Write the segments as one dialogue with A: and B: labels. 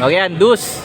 A: O yan, dus.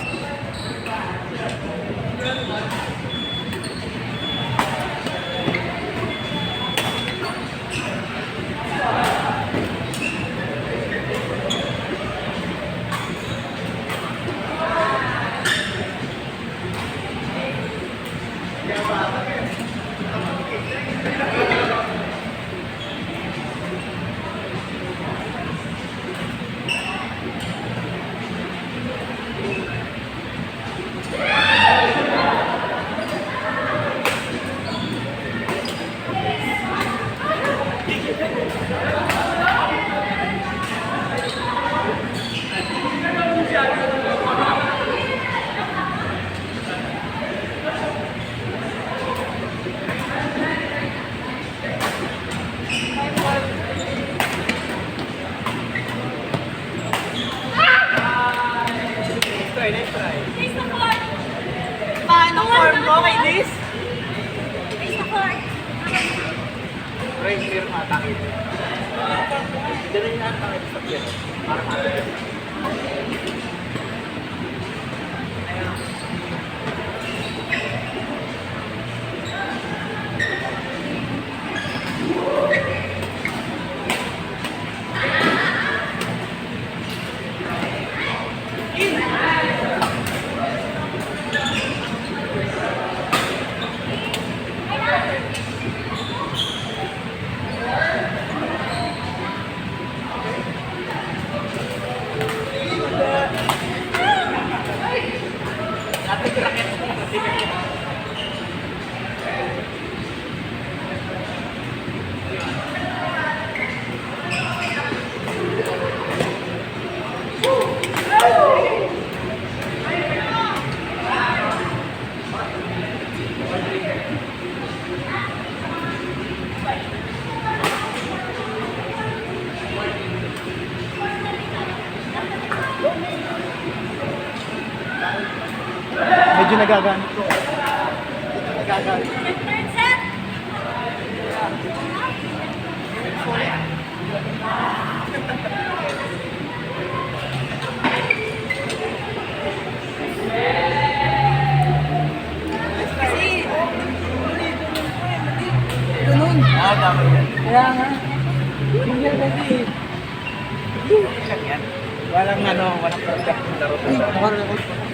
B: Paano form mo kay Liz?
A: Right here, matakit. Diyan na yung natakit sa piyan. Para matakit. Medyo nagaganit ko. Nagaganit.
B: Ganun.
A: Tama yan.
B: Kaya nga. Hindi lagi.
A: Walang ano, walang perfect laro.
B: Uy, nakaraan ako.